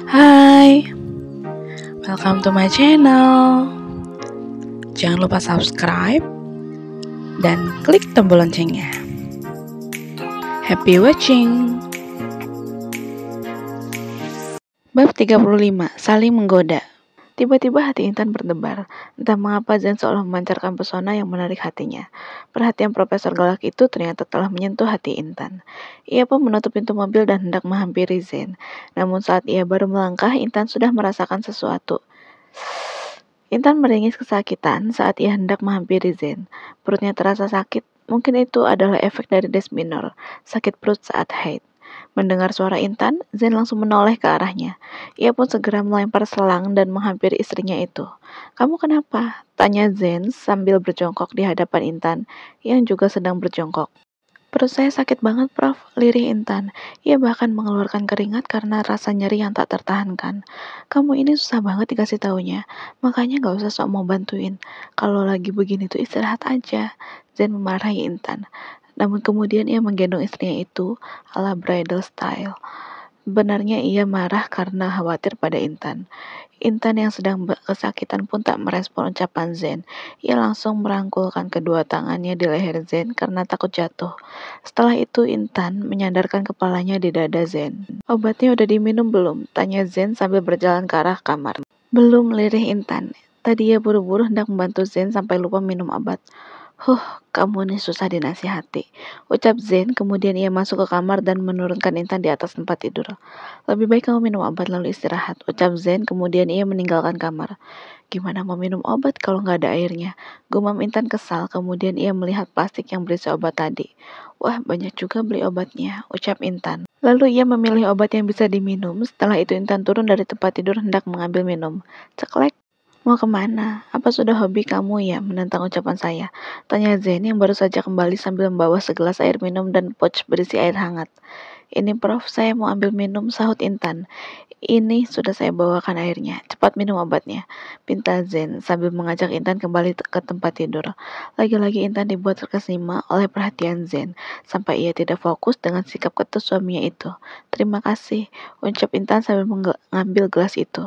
Hai, welcome to my channel. Jangan lupa subscribe dan klik tombol loncengnya. Happy watching. Bab 35, saling menggoda. Tiba-tiba hati Intan berdebar. Entah mengapa Zen seolah memancarkan pesona yang menarik hatinya. Perhatian Profesor Galak itu ternyata telah menyentuh hati Intan. Ia pun menutup pintu mobil dan hendak menghampiri Zen. Namun saat ia baru melangkah, Intan sudah merasakan sesuatu. Intan meringis kesakitan saat ia hendak menghampiri Zen. Perutnya terasa sakit. Mungkin itu adalah efek dari des minor, sakit perut saat haid. Mendengar suara Intan, Zen langsung menoleh ke arahnya. Ia pun segera melempar selang dan menghampiri istrinya itu. "Kamu kenapa?" tanya Zen sambil berjongkok di hadapan Intan yang juga sedang berjongkok. "Perut saya sakit banget, Prof," lirih Intan. Ia bahkan mengeluarkan keringat karena rasa nyeri yang tak tertahankan. "Kamu ini susah banget dikasih taunya, makanya gak usah sok mau bantuin. Kalau lagi begini tuh istirahat aja," Zen memarahi Intan. Namun kemudian ia menggendong istrinya itu ala bridal style. Benarnya ia marah karena khawatir pada Intan. Intan yang sedang kesakitan pun tak merespon ucapan Zen. Ia langsung merangkulkan kedua tangannya di leher Zen karena takut jatuh. Setelah itu Intan menyandarkan kepalanya di dada Zen. "Obatnya udah diminum belum?" tanya Zen sambil berjalan ke arah kamar. "Belum," lirih Intan. Tadi ia buru-buru hendak membantu Zen sampai lupa minum obat. Kamu nih susah dinasihati," ucap Zen, kemudian ia masuk ke kamar dan menurunkan Intan di atas tempat tidur. "Lebih baik kamu minum obat lalu istirahat," ucap Zen, kemudian ia meninggalkan kamar. "Gimana mau minum obat kalau nggak ada airnya?" gumam Intan kesal, kemudian ia melihat plastik yang berisi obat tadi. "Wah, banyak juga beli obatnya," ucap Intan. Lalu ia memilih obat yang bisa diminum. Setelah itu Intan turun dari tempat tidur hendak mengambil minum. Ceklek. "Mau kemana? Apa sudah hobi kamu ya menentang ucapan saya?" tanya Zen yang baru saja kembali sambil membawa segelas air minum dan pouch berisi air hangat. "Ini Prof, saya mau ambil minum," sahut Intan. "Ini sudah saya bawakan airnya, cepat minum obatnya," pinta Zen sambil mengajak Intan kembali ke tempat tidur. Lagi-lagi Intan dibuat terkesima oleh perhatian Zen, sampai ia tidak fokus dengan sikap ketus suaminya itu. "Terima kasih," ucap Intan sambil mengambil gelas itu.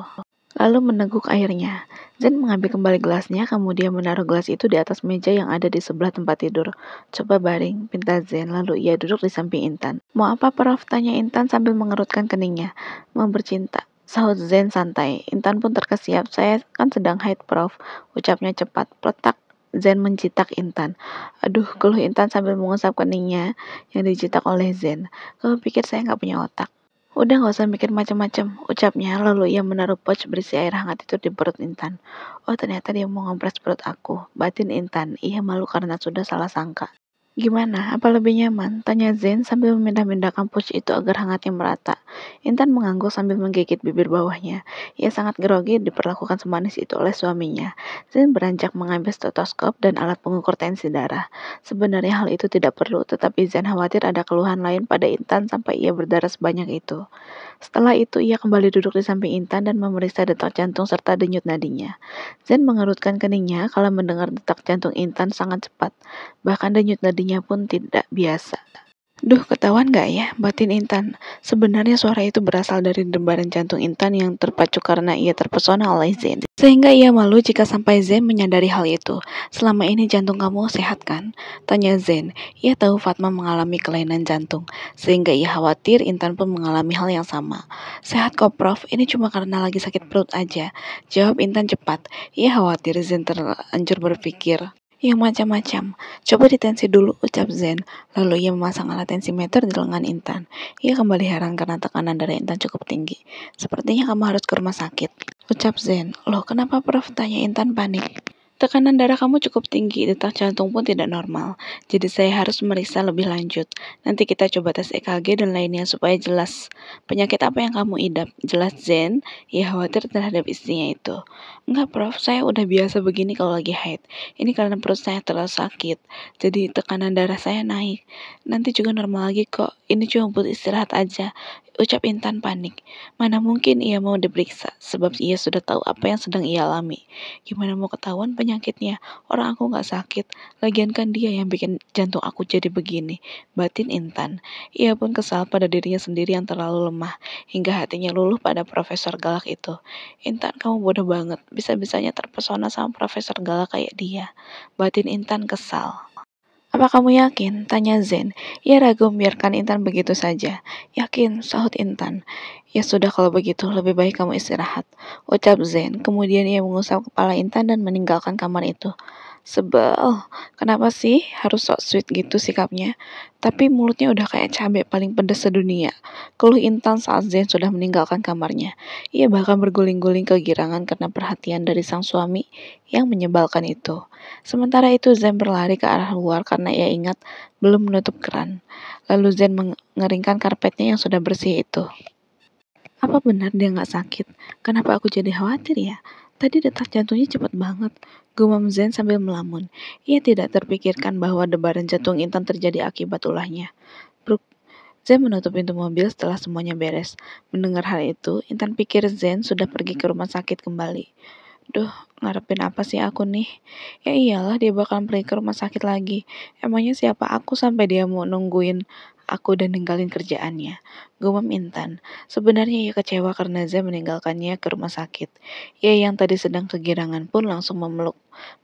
Lalu meneguk airnya. Zen mengambil kembali gelasnya, kemudian menaruh gelas itu di atas meja yang ada di sebelah tempat tidur. "Coba baring," pinta Zen, lalu ia duduk di samping Intan. "Mau apa, Prof?" tanya Intan sambil mengerutkan keningnya. "Mau bercinta," sahut Zen santai. Intan pun terkesiap. "Saya kan sedang haid, Prof," ucapnya cepat. Peletak. Zen mencitak Intan. "Aduh," keluh Intan sambil mengusap keningnya yang dijitak oleh Zen. "Kamu pikir saya nggak punya otak?" "Udah gak usah mikir macam-macam," ucapnya, lalu ia menaruh pouch berisi air hangat itu di perut Intan. "Oh, ternyata dia mau ngompres perut aku," batin Intan. Ia malu karena sudah salah sangka. "Gimana? Apa lebih nyaman?" tanya Zen sambil memindah-mindahkan pouch itu agar hangatnya merata. Intan mengangguk sambil menggigit bibir bawahnya. Ia sangat grogi diperlakukan semanis itu oleh suaminya. Zen beranjak mengambil stetoskop dan alat pengukur tensi darah. Sebenarnya hal itu tidak perlu, tetapi Zen khawatir ada keluhan lain pada Intan sampai ia berdarah sebanyak itu. Setelah itu ia kembali duduk di samping Intan dan memeriksa detak jantung serta denyut nadinya. Zen mengerutkan keningnya kalau mendengar detak jantung Intan sangat cepat. Bahkan denyut nadinya pun tidak biasa. "Duh, ketahuan gak ya?" batin Intan. Sebenarnya suara itu berasal dari debaran jantung Intan yang terpacu karena ia terpesona oleh Zen. Sehingga ia malu jika sampai Zen menyadari hal itu. "Selama ini jantung kamu sehat kan?" tanya Zen. Ia tahu Fatma mengalami kelainan jantung, sehingga ia khawatir Intan pun mengalami hal yang sama. "Sehat kok, Prof, ini cuma karena lagi sakit perut aja," jawab Intan cepat. Ia khawatir Zen terlanjur berpikir yang macam-macam. "Coba ditensi dulu," ucap Zen. Lalu ia memasang alat tensimeter di lengan Intan. Ia kembali heran karena tekanan darah Intan cukup tinggi. "Sepertinya kamu harus ke rumah sakit," ucap Zen. "Loh, kenapa, Prof?" tanya Intan panik. "Tekanan darah kamu cukup tinggi, detak jantung pun tidak normal. Jadi saya harus memeriksa lebih lanjut. Nanti kita coba tes EKG dan lainnya supaya jelas penyakit apa yang kamu idap," jelas Zen. Ia khawatir terhadap istrinya itu. "Enggak, Prof, saya udah biasa begini kalau lagi haid. Ini karena perut saya terlalu sakit, jadi tekanan darah saya naik. Nanti juga normal lagi kok. Ini cuma butuh istirahat aja," Ucap Intan panik. Mana mungkin ia mau diperiksa, sebab ia sudah tahu apa yang sedang ia alami. Gimana mau ketahuan penyakitnya? Orang aku nggak sakit. Lagian kan dia yang bikin jantung aku jadi begini. Batin Intan. Ia pun kesal pada dirinya sendiri yang terlalu lemah, hingga hatinya luluh pada profesor galak itu. Intan, kamu bodoh banget. Bisa-bisanya terpesona sama profesor galak kayak dia. Batin Intan kesal. Apa kamu yakin? Tanya Zen. Ia ragu membiarkan Intan begitu saja. Yakin, sahut Intan. Ya sudah kalau begitu, lebih baik kamu istirahat. Ucap Zen. Kemudian ia mengusap kepala Intan dan meninggalkan kamar itu. Sebel, kenapa sih harus sok sweet gitu sikapnya? Tapi mulutnya udah kayak cabai paling pedas sedunia. Keluh Intan saat Zen sudah meninggalkan kamarnya. Ia bahkan berguling-guling kegirangan karena perhatian dari sang suami yang menyebalkan itu. Sementara itu Zen berlari ke arah luar karena ia ingat belum menutup keran. Lalu Zen mengeringkan karpetnya yang sudah bersih itu. Apa benar dia nggak sakit? Kenapa aku jadi khawatir ya? Tadi detak jantungnya cepat banget. Gumam Zen sambil melamun. Ia tidak terpikirkan bahwa debaran jantung Intan terjadi akibat ulahnya. Bruk. Zen menutup pintu mobil setelah semuanya beres. Mendengar hal itu, Intan pikir Zen sudah pergi ke rumah sakit kembali. Duh, ngarepin apa sih aku nih? Ya iyalah dia bakalan pergi ke rumah sakit lagi. Emangnya siapa aku sampai dia mau nungguin aku dan ninggalin kerjaannya? Gumam Intan. Sebenarnya ia kecewa karena Zai meninggalkannya ke rumah sakit. Ia yang tadi sedang kegirangan pun langsung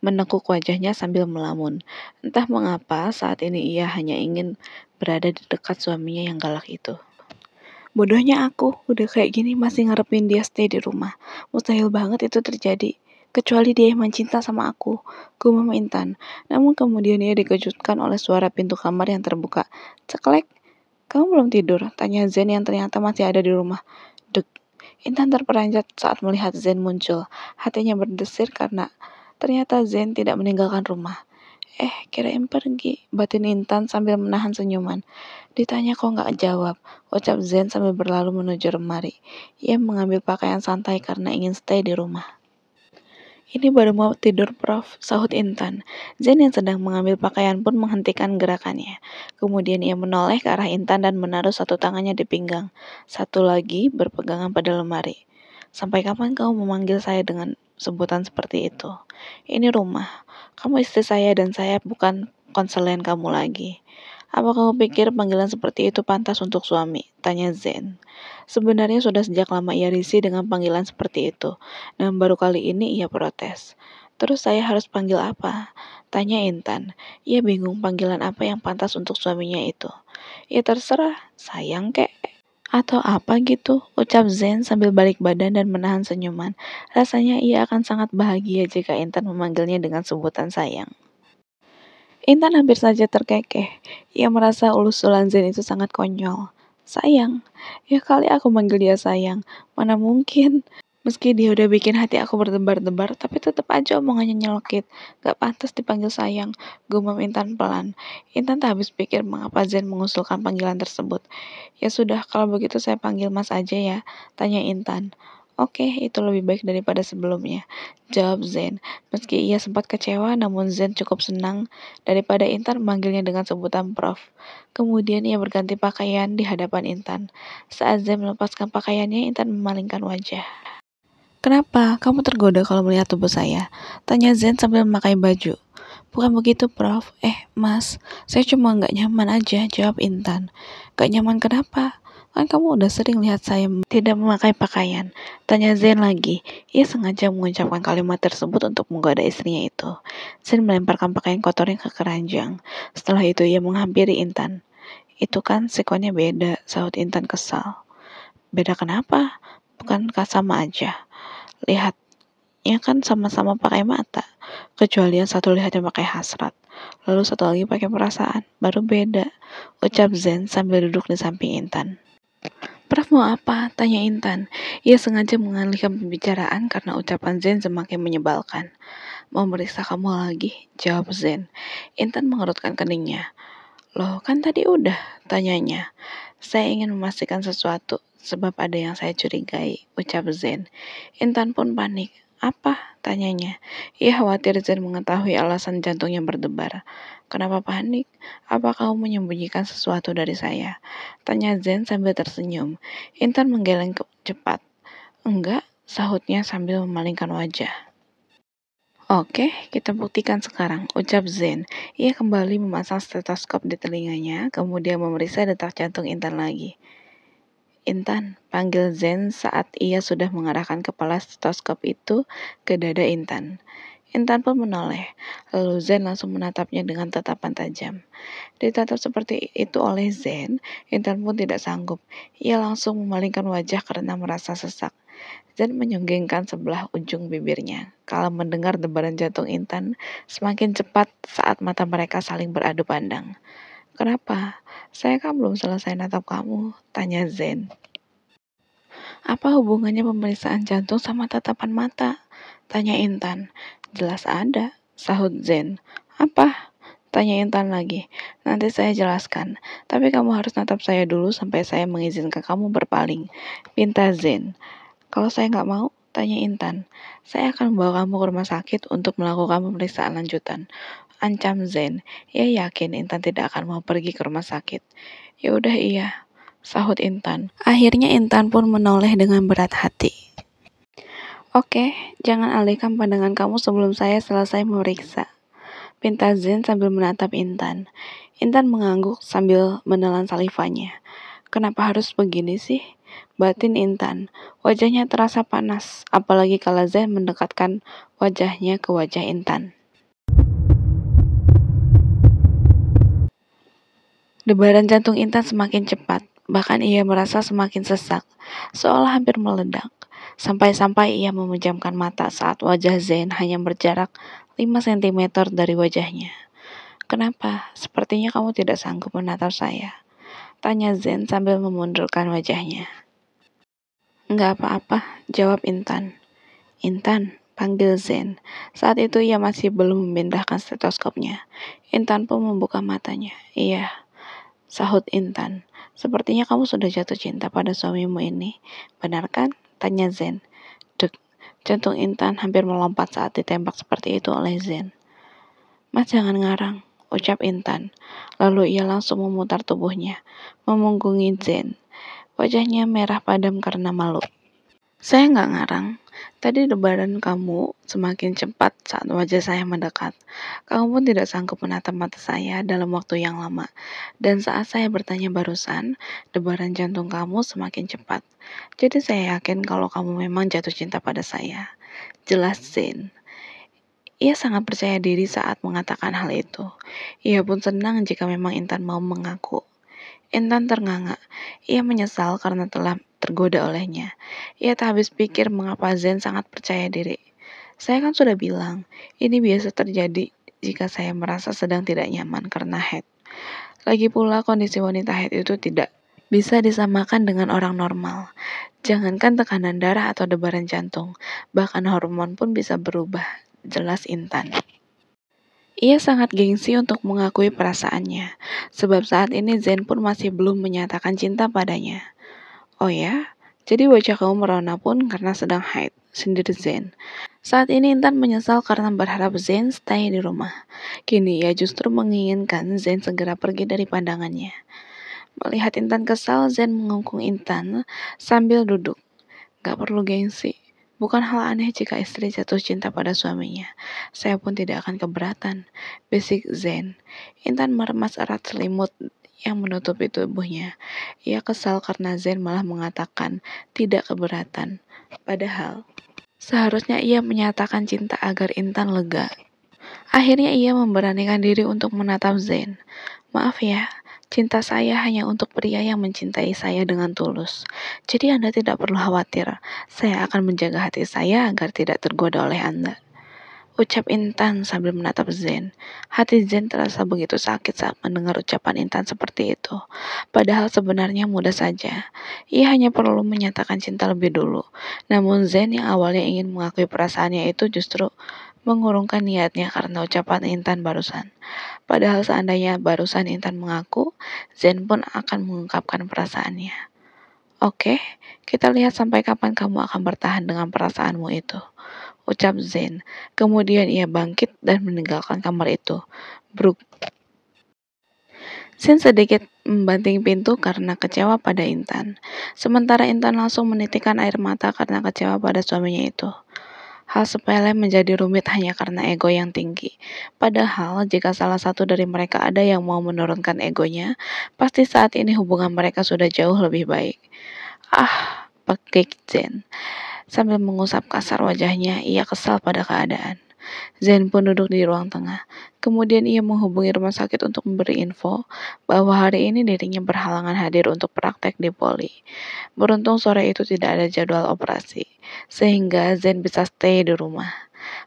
menekuk wajahnya sambil melamun. Entah mengapa saat ini ia hanya ingin berada di dekat suaminya yang galak itu. Bodohnya aku, udah kayak gini masih ngarepin dia stay di rumah. Mustahil banget itu terjadi. Kecuali dia emang cinta sama aku, gumam Intan. Namun kemudian ia dikejutkan oleh suara pintu kamar yang terbuka. Ceklek, kamu belum tidur? Tanya Zen yang ternyata masih ada di rumah. Dek, Intan terperanjat saat melihat Zen muncul. Hatinya berdesir karena ternyata Zen tidak meninggalkan rumah. Kirain pergi, batin Intan sambil menahan senyuman. Ditanya kok nggak jawab, ucap Zen sambil berlalu menuju lemari. Ia mengambil pakaian santai karena ingin stay di rumah. Ini baru mau tidur, Prof, sahut Intan. Zen yang sedang mengambil pakaian pun menghentikan gerakannya. Kemudian ia menoleh ke arah Intan dan menaruh satu tangannya di pinggang. Satu lagi berpegangan pada lemari. Sampai kapan kamu memanggil saya dengan sebutan seperti itu? Ini rumah. Kamu istri saya dan saya bukan konselien kamu lagi. Apa kamu pikir panggilan seperti itu pantas untuk suami? Tanya Zen. Sebenarnya sudah sejak lama ia risih dengan panggilan seperti itu, dan baru kali ini ia protes. Terus saya harus panggil apa? Tanya Intan. Ia bingung panggilan apa yang pantas untuk suaminya itu. Ya terserah, sayang kek. Atau apa gitu, ucap Zen sambil balik badan dan menahan senyuman. Rasanya ia akan sangat bahagia jika Intan memanggilnya dengan sebutan sayang. Intan hampir saja terkekeh. Ia merasa usulan Zen itu sangat konyol. Sayang, ya kali aku manggil dia sayang. Mana mungkin. Meski dia udah bikin hati aku berdebar-debar, tapi tetap aja omongannya nyelekit. Gak pantas dipanggil sayang, gumam Intan pelan. Intan tak habis pikir mengapa Zen mengusulkan panggilan tersebut. Ya sudah, kalau begitu saya panggil Mas aja ya, tanya Intan. Oke, itu lebih baik daripada sebelumnya, jawab Zen. Meski ia sempat kecewa, namun Zen cukup senang daripada Intan memanggilnya dengan sebutan Prof. Kemudian ia berganti pakaian di hadapan Intan. Saat Zen melepaskan pakaiannya, Intan memalingkan wajah. Kenapa? Kamu tergoda kalau melihat tubuh saya? Tanya Zen sambil memakai baju. Bukan begitu, Prof. Mas, saya cuma nggak nyaman aja, jawab Intan. Gak nyaman kenapa? Kan kamu udah sering lihat saya tidak memakai pakaian. Tanya Zen lagi. Ia sengaja mengucapkan kalimat tersebut untuk menggoda istrinya itu. Zen melemparkan pakaian kotornya ke keranjang. Setelah itu ia menghampiri Intan. Itu kan sikonnya beda, sahut Intan kesal. Beda kenapa? Bukankah sama aja? Lihat, ya kan sama-sama pakai mata. Kecuali yang satu lihatnya pakai hasrat. Lalu satu lagi pakai perasaan. Baru beda. Ucap Zen sambil duduk di samping Intan. Prof mau apa? Tanya Intan. Ia sengaja mengalihkan pembicaraan karena ucapan Zen semakin menyebalkan. Mau meriksa kamu lagi? Jawab Zen. Intan mengerutkan keningnya. Loh, kan tadi udah, tanyanya. Saya ingin memastikan sesuatu, sebab ada yang saya curigai, ucap Zen. Intan pun panik. Apa? Tanyanya. Ia khawatir Zen mengetahui alasan jantungnya berdebar. Kenapa panik? Apa kau menyembunyikan sesuatu dari saya? Tanya Zen sambil tersenyum. Intan menggeleng cepat. Enggak, sahutnya sambil memalingkan wajah. Oke, kita buktikan sekarang, ucap Zen. Ia kembali memasang stetoskop di telinganya, kemudian memeriksa detak jantung Intan lagi. Intan, panggil Zen saat ia sudah mengarahkan kepala stetoskop itu ke dada Intan. Intan pun menoleh, lalu Zen langsung menatapnya dengan tatapan tajam. Ditatap seperti itu oleh Zen, Intan pun tidak sanggup. Ia langsung memalingkan wajah karena merasa sesak. Zen menyunggingkan sebelah ujung bibirnya. Kalau mendengar debaran jantung Intan semakin cepat saat mata mereka saling beradu pandang. Kenapa? Saya kan belum selesai natap kamu, tanya Zen. Apa hubungannya pemeriksaan jantung sama tatapan mata? Tanya Intan. Jelas ada, sahut Zen. Apa? Tanya Intan lagi. Nanti saya jelaskan, tapi kamu harus natap saya dulu sampai saya mengizinkan kamu berpaling, pinta Zen. Kalau saya nggak mau, tanya Intan. Saya akan membawa kamu ke rumah sakit untuk melakukan pemeriksaan lanjutan, ancam Zen. Ia yakin Intan tidak akan mau pergi ke rumah sakit. Ya udah iya, sahut Intan. Akhirnya Intan pun menoleh dengan berat hati. Oke, jangan alihkan pandangan kamu sebelum saya selesai memeriksa, pinta Zen sambil menatap Intan. Intan mengangguk sambil menelan salivanya. Kenapa harus begini sih? Batin Intan. Wajahnya terasa panas, apalagi kalau Zen mendekatkan wajahnya ke wajah Intan. Debaran jantung Intan semakin cepat, bahkan ia merasa semakin sesak, seolah hampir meledak. Sampai-sampai ia memejamkan mata saat wajah Zen hanya berjarak 5 cm dari wajahnya. Kenapa? Sepertinya kamu tidak sanggup menatap saya, tanya Zen sambil memundurkan wajahnya. Enggak apa-apa, jawab Intan. Intan, panggil Zen. Saat itu ia masih belum memindahkan stetoskopnya. Intan pun membuka matanya. Iya, sahut Intan. Sepertinya kamu sudah jatuh cinta pada suamimu ini. Benar kan? Tanya Zen. Dek, jantung Intan hampir melompat saat ditembak seperti itu oleh Zen. Mas jangan ngarang, ucap Intan. Lalu ia langsung memutar tubuhnya, memunggungi Zen. Wajahnya merah padam karena malu. Saya nggak ngarang. Tadi debaran kamu semakin cepat saat wajah saya mendekat. Kamu pun tidak sanggup menatap mata saya dalam waktu yang lama. Dan saat saya bertanya barusan, debaran jantung kamu semakin cepat. Jadi saya yakin kalau kamu memang jatuh cinta pada saya. Jelas Zen. Ia sangat percaya diri saat mengatakan hal itu. Ia pun senang jika memang Intan mau mengaku. Intan ternganga. Ia menyesal karena telah tergoda olehnya. Ia tak habis pikir mengapa Zen sangat percaya diri. Saya kan sudah bilang, ini biasa terjadi jika saya merasa sedang tidak nyaman karena haid. Lagi pula kondisi wanita haid itu tidak bisa disamakan dengan orang normal. Jangankan tekanan darah atau debaran jantung, bahkan hormon pun bisa berubah, jelas Intan. Ia sangat gengsi untuk mengakui perasaannya, sebab saat ini Zen pun masih belum menyatakan cinta padanya. Oh ya, jadi wajah kamu merona pun karena sedang haid, sindir Zen. Saat ini Intan menyesal karena berharap Zen stay di rumah. Kini ia justru menginginkan Zen segera pergi dari pandangannya. Melihat Intan kesal, Zen mengungkung Intan sambil duduk. Gak perlu gengsi. Bukan hal aneh jika istri jatuh cinta pada suaminya. Saya pun tidak akan keberatan, bisik Zen. Intan meremas erat selimut yang menutupi tubuhnya. Ia kesal karena Zen malah mengatakan tidak keberatan. Padahal, seharusnya ia menyatakan cinta agar Intan lega. Akhirnya ia memberanikan diri untuk menatap Zen. Maaf ya, cinta saya hanya untuk pria yang mencintai saya dengan tulus. Jadi Anda tidak perlu khawatir, saya akan menjaga hati saya agar tidak tergoda oleh Anda, ucap Intan sambil menatap Zen. Hati Zen terasa begitu sakit saat mendengar ucapan Intan seperti itu. Padahal sebenarnya mudah saja. Ia hanya perlu menyatakan cinta lebih dulu. Namun Zen yang awalnya ingin mengakui perasaannya itu justru mengurungkan niatnya karena ucapan Intan barusan. Padahal seandainya barusan Intan mengaku, Zen pun akan mengungkapkan perasaannya. Oke, kita lihat sampai kapan kamu akan bertahan dengan perasaanmu itu, ucap Zen. Kemudian ia bangkit dan meninggalkan kamar itu. Bruk. Zen sedikit membanting pintu karena kecewa pada Intan. Sementara Intan langsung menitikkan air mata karena kecewa pada suaminya itu. Hal sepele menjadi rumit hanya karena ego yang tinggi. Padahal, jika salah satu dari mereka ada yang mau menurunkan egonya, pasti saat ini hubungan mereka sudah jauh lebih baik. Ah, pekik Zen. Sambil mengusap kasar wajahnya, ia kesal pada keadaan. Zen pun duduk di ruang tengah. Kemudian ia menghubungi rumah sakit untuk memberi info bahwa hari ini dirinya berhalangan hadir untuk praktek di poli. Beruntung sore itu tidak ada jadwal operasi, sehingga Zen bisa stay di rumah.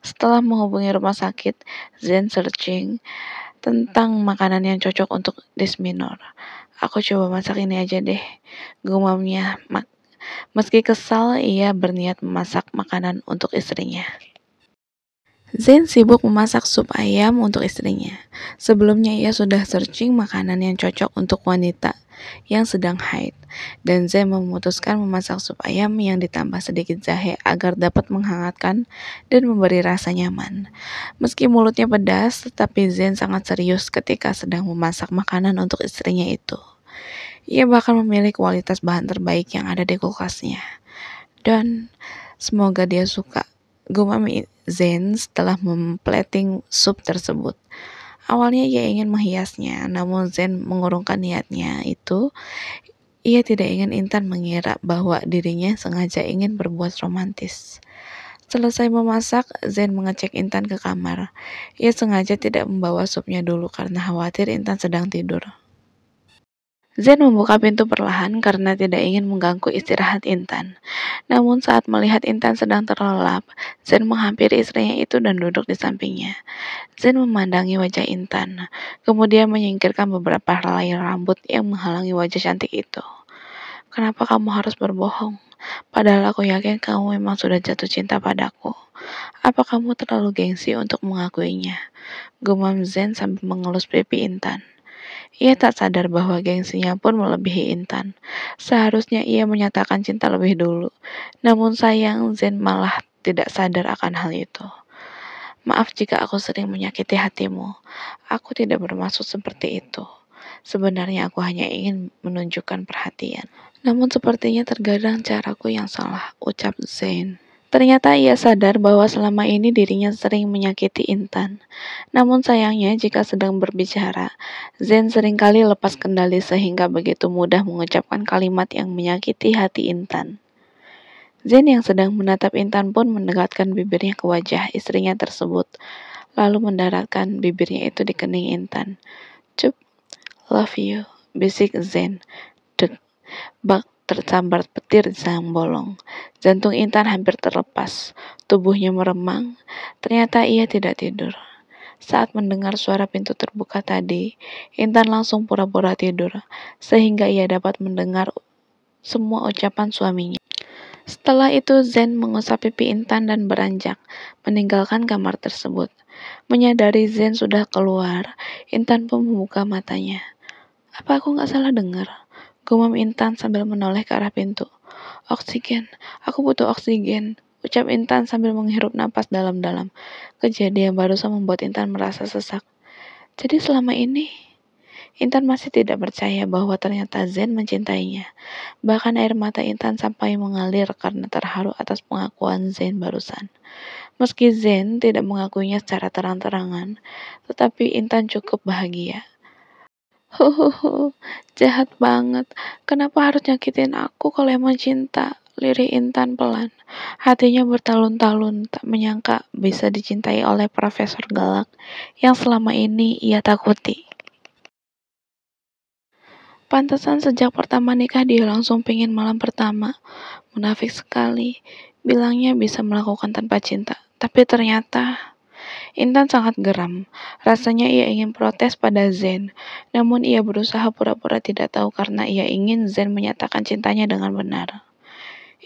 Setelah menghubungi rumah sakit, Zen searching tentang makanan yang cocok untuk dysminor. Aku coba masak ini aja deh, gumamnya. Meski kesal, ia berniat memasak makanan untuk istrinya. Zen sibuk memasak sup ayam untuk istrinya. Sebelumnya ia sudah searching makanan yang cocok untuk wanita yang sedang haid. Dan Zen memutuskan memasak sup ayam yang ditambah sedikit jahe agar dapat menghangatkan dan memberi rasa nyaman. Meski mulutnya pedas, tetapi Zen sangat serius ketika sedang memasak makanan untuk istrinya itu. Ia bahkan memilih kualitas bahan terbaik yang ada di kulkasnya. Dan semoga dia suka. Gumam Zen setelah memplating sup tersebut. Awalnya ia ingin menghiasnya, namun Zen mengurungkan niatnya itu. Ia tidak ingin Intan mengira bahwa dirinya sengaja ingin berbuat romantis. Selesai memasak, Zen mengecek Intan ke kamar. Ia sengaja tidak membawa supnya dulu karena khawatir Intan sedang tidur. Zen membuka pintu perlahan karena tidak ingin mengganggu istirahat Intan. Namun saat melihat Intan sedang terlelap, Zen menghampiri istrinya itu dan duduk di sampingnya. Zen memandangi wajah Intan, kemudian menyingkirkan beberapa helai rambut yang menghalangi wajah cantik itu. Kenapa kamu harus berbohong? Padahal aku yakin kamu memang sudah jatuh cinta padaku. Apa kamu terlalu gengsi untuk mengakuinya? Gumam Zen sambil mengelus pipi Intan. Ia tak sadar bahwa gengsinya pun melebihi Intan. Seharusnya ia menyatakan cinta lebih dulu. Namun sayang, Zen malah tidak sadar akan hal itu. Maaf jika aku sering menyakiti hatimu. Aku tidak bermaksud seperti itu. Sebenarnya aku hanya ingin menunjukkan perhatian. Namun sepertinya terkadang caraku yang salah, ucap Zen. Ternyata ia sadar bahwa selama ini dirinya sering menyakiti Intan. Namun sayangnya jika sedang berbicara, Zen seringkali lepas kendali sehingga begitu mudah mengucapkan kalimat yang menyakiti hati Intan. Zen yang sedang menatap Intan pun mendekatkan bibirnya ke wajah istrinya tersebut, lalu mendaratkan bibirnya itu di kening Intan. Cup, love you, bisik Zen. Dek, bak tersambar petir di sarang bolong. Jantung Intan hampir terlepas. Tubuhnya meremang. Ternyata ia tidak tidur. Saat mendengar suara pintu terbuka tadi, Intan langsung pura-pura tidur, sehingga ia dapat mendengar semua ucapan suaminya. Setelah itu Zen mengusap pipi Intan dan beranjak, meninggalkan kamar tersebut. Menyadari Zen sudah keluar, Intan pun membuka matanya. Apa aku nggak salah dengar? Gumam Intan sambil menoleh ke arah pintu. Oksigen, aku butuh oksigen, ucap Intan sambil menghirup napas dalam-dalam. Kejadian barusan membuat Intan merasa sesak. Jadi selama ini, Intan masih tidak percaya bahwa ternyata Zen mencintainya. Bahkan air mata Intan sampai mengalir karena terharu atas pengakuan Zen barusan. Meski Zen tidak mengakuinya secara terang-terangan, tetapi Intan cukup bahagia. Jahat banget. Kenapa harus nyakitin aku kalau emang cinta? Lirih Intan pelan. Hatinya bertalun-talun, tak menyangka bisa dicintai oleh Profesor Galak yang selama ini ia takuti. Pantesan sejak pertama nikah dia langsung pengen malam pertama. Munafik sekali. Bilangnya bisa melakukan tanpa cinta. Tapi ternyata Intan sangat geram. Rasanya ia ingin protes pada Zen. Namun ia berusaha pura-pura tidak tahu karena ia ingin Zen menyatakan cintanya dengan benar.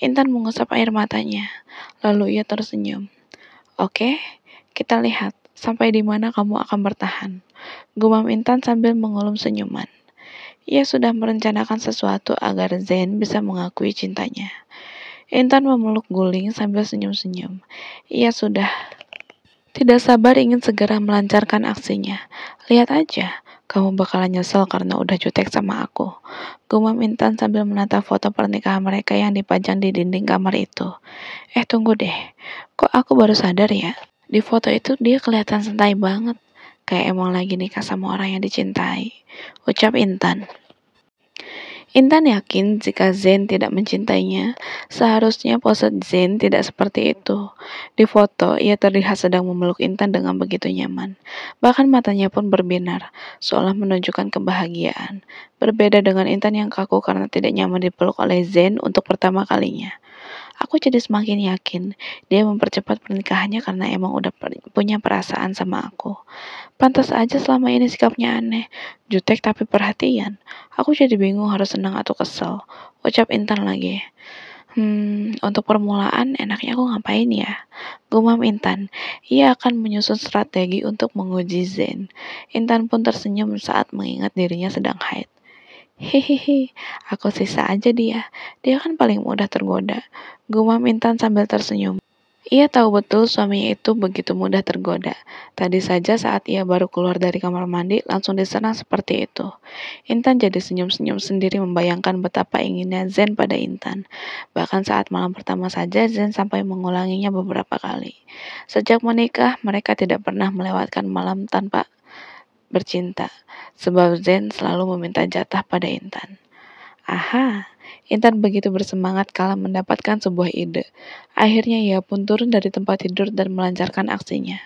Intan mengusap air matanya. Lalu ia tersenyum. Oke, kita lihat sampai di mana kamu akan bertahan. Gumam Intan sambil mengulum senyuman. Ia sudah merencanakan sesuatu agar Zen bisa mengakui cintanya. Intan memeluk guling sambil senyum-senyum. Ia sudah tidak sabar ingin segera melancarkan aksinya. Lihat aja, kamu bakalan nyesel karena udah jutek sama aku. Gumam Intan sambil menatap foto pernikahan mereka yang dipajang di dinding kamar itu. Tunggu deh, kok aku baru sadar ya? Di foto itu dia kelihatan santai banget. Kayak emang lagi nikah sama orang yang dicintai. Ucap Intan. Intan yakin jika Zen tidak mencintainya, seharusnya pose Zen tidak seperti itu. Di foto, ia terlihat sedang memeluk Intan dengan begitu nyaman. Bahkan matanya pun berbinar, seolah menunjukkan kebahagiaan. Berbeda dengan Intan yang kaku karena tidak nyaman dipeluk oleh Zen untuk pertama kalinya. Aku jadi semakin yakin dia mempercepat pernikahannya karena emang udah punya perasaan sama aku. Pantas aja selama ini sikapnya aneh, jutek tapi perhatian. Aku jadi bingung harus senang atau kesel. Ucap Intan lagi. Untuk permulaan enaknya aku ngapain ya? Gumam Intan. Ia akan menyusun strategi untuk menguji Zen. Intan pun tersenyum saat mengingat dirinya sedang haid. Hehehe, aku sisa aja dia. Dia kan paling mudah tergoda. Gumam Intan sambil tersenyum. Ia tahu betul suaminya itu begitu mudah tergoda. Tadi saja saat ia baru keluar dari kamar mandi, langsung diserang seperti itu. Intan jadi senyum-senyum sendiri membayangkan betapa inginnya Zen pada Intan. Bahkan saat malam pertama saja, Zen sampai mengulanginya beberapa kali. Sejak menikah, mereka tidak pernah melewatkan malam tanpa bercinta, sebab Zen selalu meminta jatah pada Intan. Aha, Intan begitu bersemangat kala mendapatkan sebuah ide. Akhirnya ia pun turun dari tempat tidur dan melancarkan aksinya.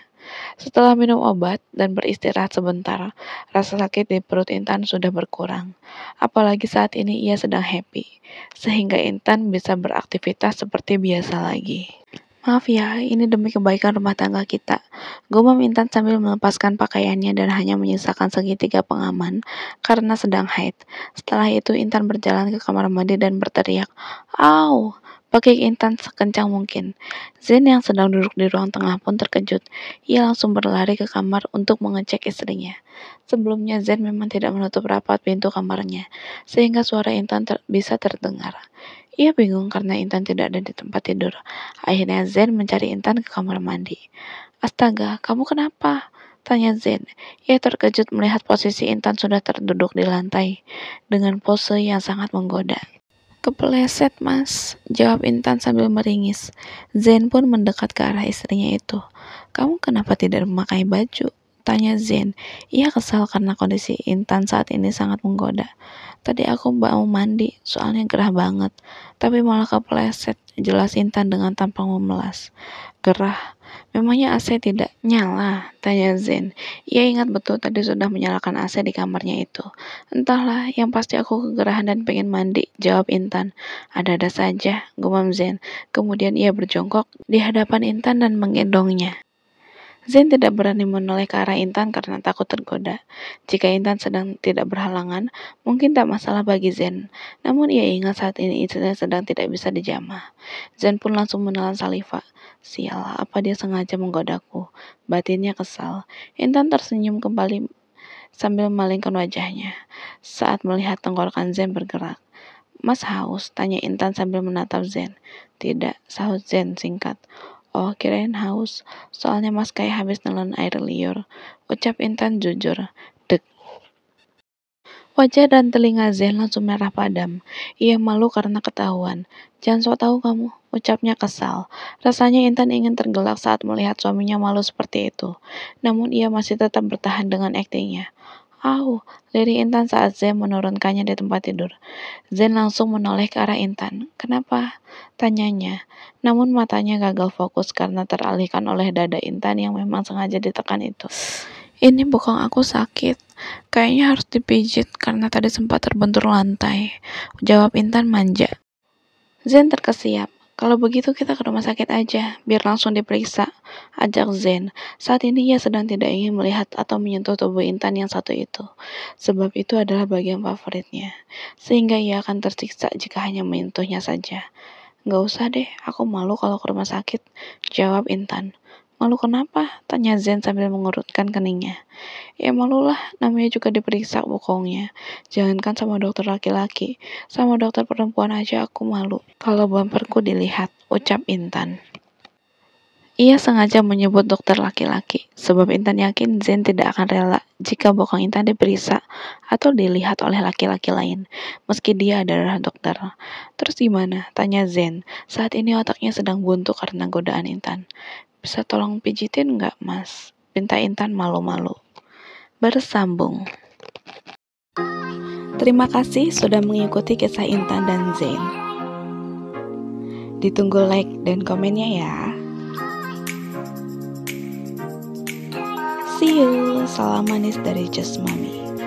Setelah minum obat dan beristirahat sebentar, rasa sakit di perut Intan sudah berkurang. Apalagi saat ini ia sedang happy, sehingga Intan bisa beraktivitas seperti biasa lagi. Maaf ya, ini demi kebaikan rumah tangga kita. Gumam Intan sambil melepaskan pakaiannya dan hanya menyisakan segitiga pengaman karena sedang haid. Setelah itu Intan berjalan ke kamar mandi dan berteriak, "Au!" Pakai Intan sekencang mungkin. Zen yang sedang duduk di ruang tengah pun terkejut. Ia langsung berlari ke kamar untuk mengecek istrinya. Sebelumnya Zen memang tidak menutup rapat pintu kamarnya, sehingga suara Intan bisa terdengar. Ia bingung karena Intan tidak ada di tempat tidur. Akhirnya Zen mencari Intan ke kamar mandi. Astaga, kamu kenapa? Tanya Zen. Ia terkejut melihat posisi Intan sudah terduduk di lantai dengan pose yang sangat menggoda. Kepleset mas, jawab Intan sambil meringis. Zen pun mendekat ke arah istrinya itu. Kamu kenapa tidak memakai baju? Tanya Zen. Ia kesal karena kondisi Intan saat ini sangat menggoda. Tadi aku mau mandi, soalnya gerah banget. Tapi malah kepleset, jelas Intan dengan tampang memelas. Gerah? Memangnya AC tidak nyala? Tanya Zen. Ia ingat betul tadi sudah menyalakan AC di kamarnya itu. Entahlah, yang pasti aku kegerahan dan pengen mandi, jawab Intan. Ada-ada saja, gumam Zen. Kemudian ia berjongkok di hadapan Intan dan menggendongnya. Zen tidak berani menoleh ke arah Intan karena takut tergoda. Jika Intan sedang tidak berhalangan, mungkin tak masalah bagi Zen. Namun ia ingat saat ini istrinya sedang tidak bisa dijamah. Zen pun langsung menelan saliva. Sial, apa dia sengaja menggodaku? Batinnya kesal. Intan tersenyum kembali sambil memalingkan wajahnya. Saat melihat tenggorokan Zen bergerak. Mas haus? Tanya Intan sambil menatap Zen. Tidak, sahut Zen singkat. Oh, kirain haus. Soalnya mas kayak habis nelan air liur. Ucap Intan jujur. Dek. Wajah dan telinga Zen langsung merah padam. Ia malu karena ketahuan. Jangan sok tahu kamu, ucapnya kesal. Rasanya Intan ingin tergelak saat melihat suaminya malu seperti itu. Namun ia masih tetap bertahan dengan aktingnya. Au, lirik Intan saat Zen menurunkannya di tempat tidur. Zen langsung menoleh ke arah Intan. Kenapa? Tanyanya. Namun matanya gagal fokus karena teralihkan oleh dada Intan yang memang sengaja ditekan itu. Ini bokong aku sakit. Kayaknya harus dipijit karena tadi sempat terbentur lantai. Jawab Intan manja. Zen terkesiap. Kalau begitu kita ke rumah sakit aja, biar langsung diperiksa. Ajak Zen. Saat ini ia sedang tidak ingin melihat atau menyentuh tubuh Intan yang satu itu. Sebab itu adalah bagian favoritnya. Sehingga ia akan tersiksa jika hanya menyentuhnya saja. Gak usah deh, aku malu kalau ke rumah sakit. Jawab Intan. Malu kenapa? Tanya Zen sambil mengurutkan keningnya. Ya malulah, namanya juga diperiksa bokongnya. Jangankan sama dokter laki-laki, sama dokter perempuan aja aku malu. Kalau bumperku dilihat, ucap Intan. Ia sengaja menyebut dokter laki-laki, sebab Intan yakin Zen tidak akan rela jika bokong Intan diperiksa atau dilihat oleh laki-laki lain, meski dia adalah dokter. Terus gimana? Tanya Zen. Saat ini otaknya sedang buntu karena godaan Intan. Bisa tolong pijitin nggak, Mas? Pinta Intan malu-malu. Bersambung. Terima kasih sudah mengikuti kisah Intan dan Zen. Ditunggu like dan komennya ya. See you. Salam manis dari Just Mami.